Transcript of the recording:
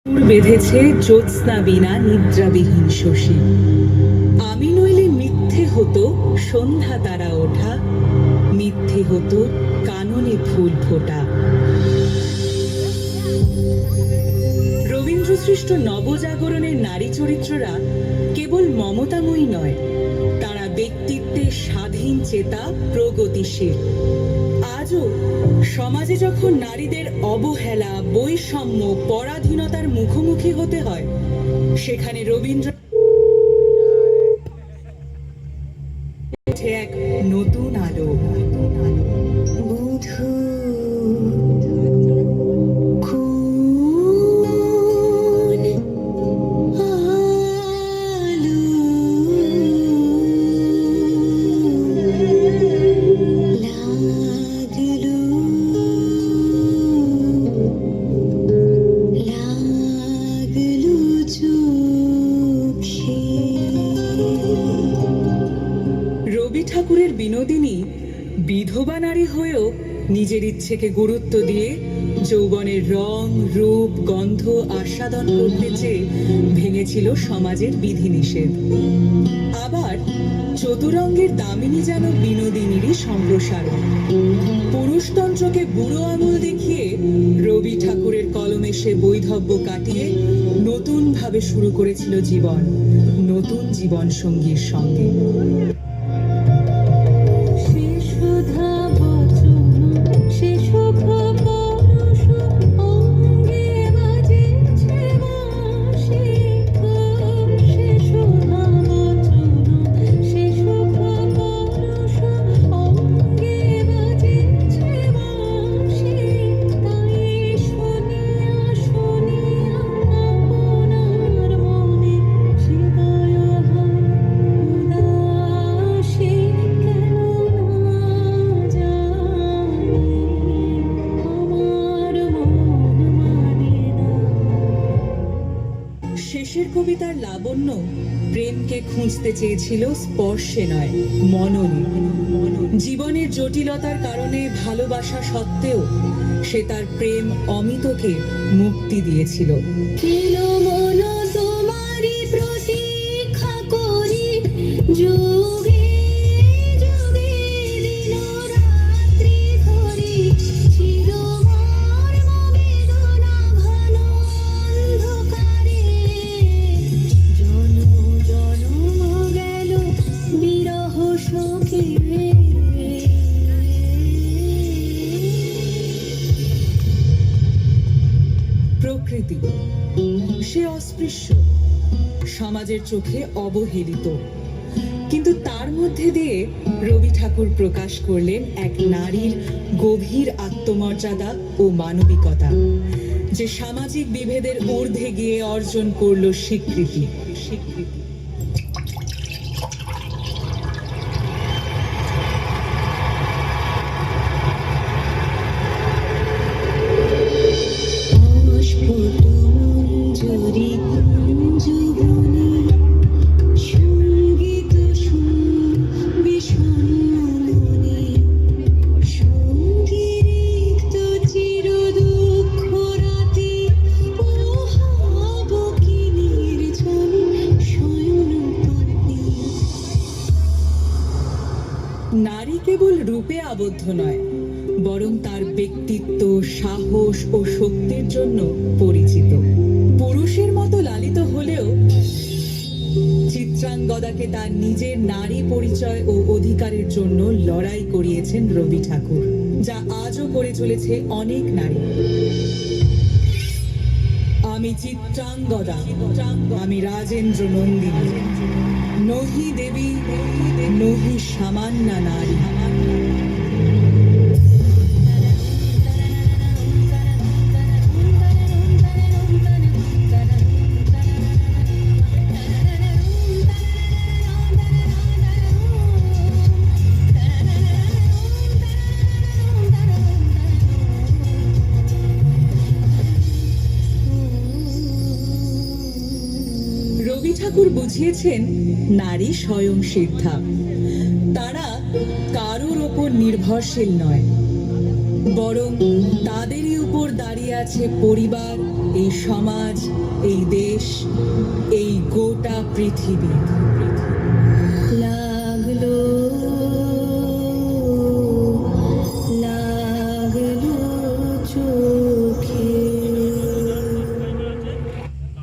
বেঁধেছে জ্যোৎস্না বিনা নিদ্রাবিহীন শশী। আমি নইলে মিথ্যে হতো সন্ধ্যা তারা ওঠা, মিথ্যে হতো কাননে ফুল ফোটা। রবীন্দ্রসৃষ্ট নবজাগরণের নারী চরিত্ররা কেবল মমতাময়ী নয়, তারা ব্যক্তিত্বে স্বাধীন চেতা, প্রগতিশীল। আজও সমাজে যখন নারীদের অবহেলা, বৈষম্য, পরাধীনতার মুখোমুখি হতে হয়, সেখানে রবীন্দ্র এক নতুন আলো। বধূ ঠাকুরের বিনোদিনী বিধবা নারী হয়েও নিজের ইচ্ছেকে গুরুত্ব দিয়ে যৌবনের রং, রূপ, গন্ধ আস্বাদন করতে চেয়ে ভেঙেছিল সমাজের বিধিনিষেধ। আবার চতুরঙ্গের দামিনী যেন বিনোদিনীরই সম্প্রসারণ। পুরুষতন্ত্রকে বুড়ো আঙুল দেখিয়ে রবি ঠাকুরের কলমে সে বৈধব্য কাটিয়ে নতুন ভাবে শুরু করেছিল জীবন, নতুন জীবন সঙ্গীর সঙ্গে। শেষের কবিতার লাবণ্য প্রেমকে খুঁজতে চেয়েছিল স্পর্শে নয়, মননে। জীবনের জটিলতার কারণে ভালোবাসা সত্ত্বেও সে তার প্রেম অমিতকে মুক্তি দিয়েছিল। প্রকৃতি সে অস্পৃশ্য, সমাজের চোখে অবহেলিত, কিন্তু তার মধ্যে দিয়ে রবি ঠাকুর প্রকাশ করলেন এক নারীর গভীর আত্মমর্যাদা ও মানবিকতা, যে সামাজিক বিভেদের ঊর্ধ্বে গিয়ে অর্জন করল স্বীকৃতি। নারী কেবল রূপে আবদ্ধ নয়, বরং তার ব্যক্তিত্ব, সাহস ও শক্তির জন্য পরিচিত। পুরুষের মতো লালিত হলেও চিত্রাঙ্গদাকে তার নিজের নারী পরিচয় ও অধিকারের জন্য লড়াই করিয়েছেন রবি ঠাকুর, যা আজও করে চলেছে অনেক নারী। আমি চিত্রাঙ্গদা, আমি রাজেন্দ্র নন্দিনী, নহি দেবী নহি সামান্য নারী। রবি ঠাকুর বুঝিয়েছেন নারী স্বয়ং সিদ্ধা, তারা কারোর ওপর নির্ভরশীল নয়, বরং তাদেরই উপর দাঁড়িয়ে আছে পরিবার, এই সমাজ, এই দেশ, এই গোটা পৃথিবী। লা